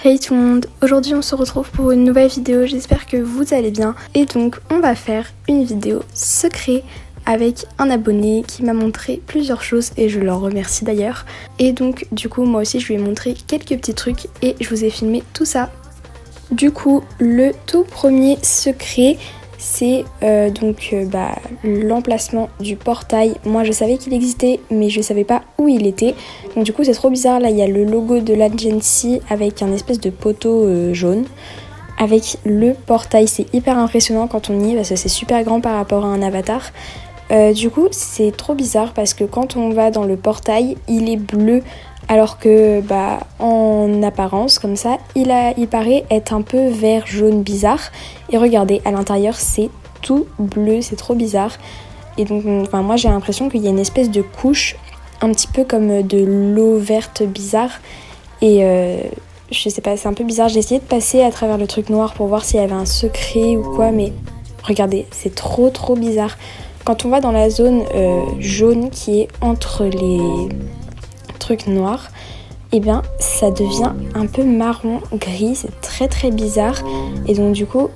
Hey tout le monde, aujourd'hui on se retrouve pour une nouvelle vidéo, j'espère que vous allez bien. Et donc on va faire une vidéo secret avec un abonné qui m'a montré plusieurs choses et je le remercie d'ailleurs. Et donc du coup moi aussi je lui ai montré quelques petits trucs et je vous ai filmé tout ça. Du coup le tout premier secret c'est l'emplacement du portail. Moi je savais qu'il existait mais je savais pas où il était. Donc du coup c'est trop bizarre, là il y a le logo de l'agency avec un espèce de poteau jaune avec le portail. C'est hyper impressionnant quand on y est parce que c'est super grand par rapport à un avatar. Du coup c'est trop bizarre parce que quand on va dans le portail il est bleu alors que en apparence comme ça il paraît être un peu vert jaune bizarre. Et regardez à l'intérieur c'est tout bleu, c'est trop bizarre. Et donc moi j'ai l'impression qu'il y a une espèce de couche un petit peu comme de l'eau verte bizarre. Et je sais pas, c'est un peu bizarre. J'ai essayé de passer à travers le truc noir pour voir s'il y avait un secret ou quoi, mais regardez, c'est trop bizarre. Quand on va dans la zone jaune qui est entre les trucs noirs, et bien ça devient un peu marron gris, c'est très bizarre. Et donc du coup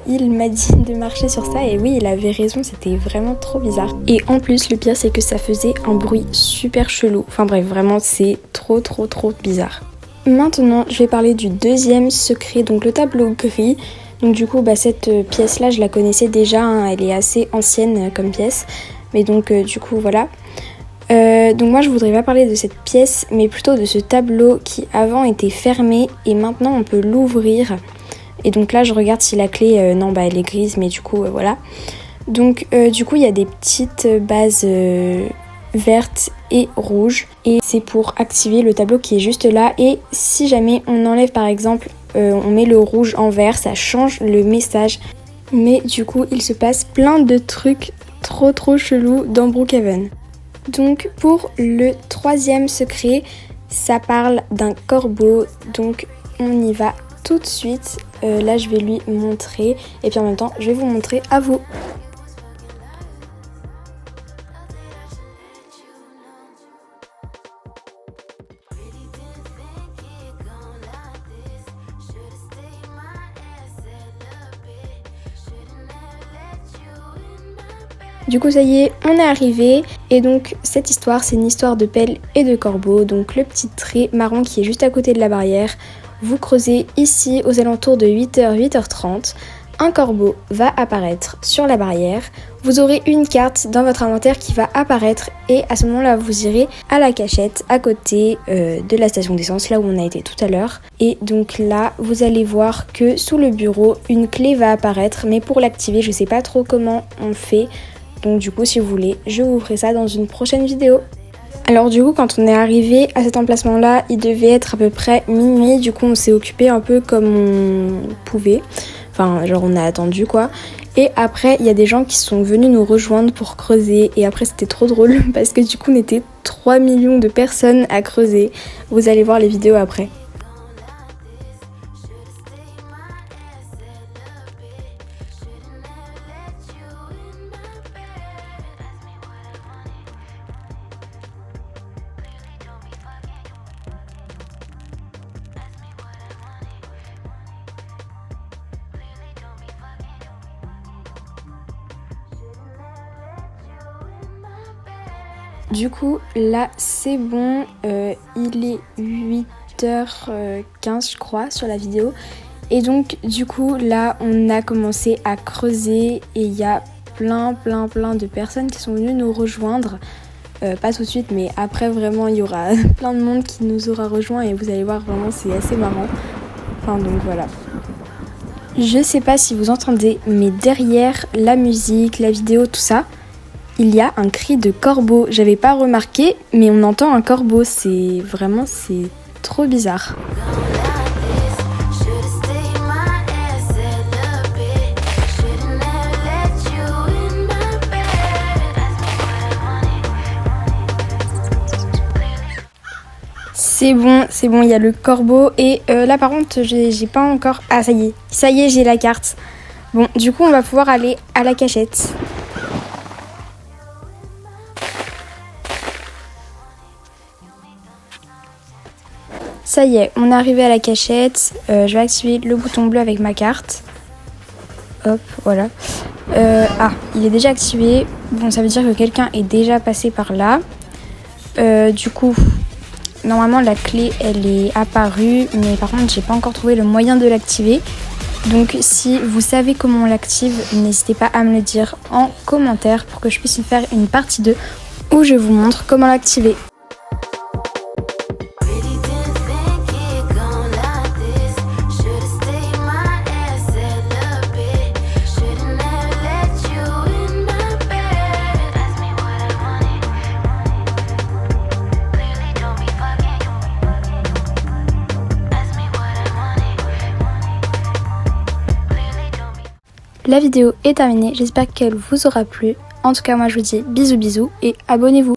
il m'a dit de marcher sur ça et oui il avait raison, c'était vraiment trop bizarre. Et en plus le pire c'est que ça faisait un bruit super chelou, enfin bref vraiment c'est trop bizarre. Maintenant je vais parler du deuxième secret, donc le tableau gris. Donc du coup cette pièce là je la connaissais déjà, hein, elle est assez ancienne comme pièce, mais donc du coup voilà. Donc moi je voudrais pas parler de cette pièce mais plutôt de ce tableau qui avant était fermé et maintenant on peut l'ouvrir. Et donc là je regarde si la clé elle est grise mais du coup voilà. Donc du coup il y a des petites bases vertes et rouges et c'est pour activer le tableau qui est juste là. Et si jamais on enlève par exemple on met le rouge en vert, ça change le message. Mais du coup il se passe plein de trucs trop chelous dans Brookhaven. Donc pour le troisième secret, ça parle d'un corbeau, donc on y va tout de suite. Là je vais lui montrer et puis en même temps je vais vous montrer à vous. Du coup ça y est, on est arrivé et donc cette histoire c'est une histoire de pelle et de corbeau. Donc le petit trait marron qui est juste à côté de la barrière, vous creusez ici aux alentours de 8h, 8h30. Un corbeau va apparaître sur la barrière, vous aurez une carte dans votre inventaire qui va apparaître et à ce moment-là vous irez à la cachette à côté de la station d'essence, là où on a été tout à l'heure. Et donc là vous allez voir que sous le bureau une clé va apparaître, mais pour l'activer je sais pas trop comment on fait. Donc du coup si vous voulez je vous ferai ça dans une prochaine vidéo. Alors du coup quand on est arrivé à cet emplacement là il devait être à peu près minuit. Du coup on s'est occupé un peu comme on pouvait. Enfin genre on a attendu quoi. Et après il y a des gens qui sont venus nous rejoindre pour creuser. Et après c'était trop drôle parce que du coup on était 3 millions de personnes à creuser. Vous allez voir les vidéos après. Du coup là c'est bon, il est 8h15 je crois sur la vidéo. Et donc du coup là on a commencé à creuser et il y a plein de personnes qui sont venues nous rejoindre. Pas tout de suite mais après vraiment il y aura plein de monde qui nous aura rejoint et vous allez voir vraiment c'est assez marrant. Enfin donc voilà. Je sais pas si vous entendez mais derrière la musique, la vidéo, tout ça, il y a un cri de corbeau. J'avais pas remarqué, mais on entend un corbeau. C'est trop bizarre. C'est bon, il y a le corbeau. Et là par contre, j'ai pas encore... Ah ça y est, j'ai la carte. Bon, du coup on va pouvoir aller à la cachette. Ça y est, on est arrivé à la cachette. Je vais activer le bouton bleu avec ma carte. Hop, voilà. Il est déjà activé. Bon, ça veut dire que quelqu'un est déjà passé par là. Du coup, normalement la clé elle est apparue, mais par contre j'ai pas encore trouvé le moyen de l'activer. Donc si vous savez comment on l'active, n'hésitez pas à me le dire en commentaire pour que je puisse faire une partie 2 où je vous montre comment l'activer. La vidéo est terminée, j'espère qu'elle vous aura plu. En tout cas, moi je vous dis bisous bisous et abonnez-vous.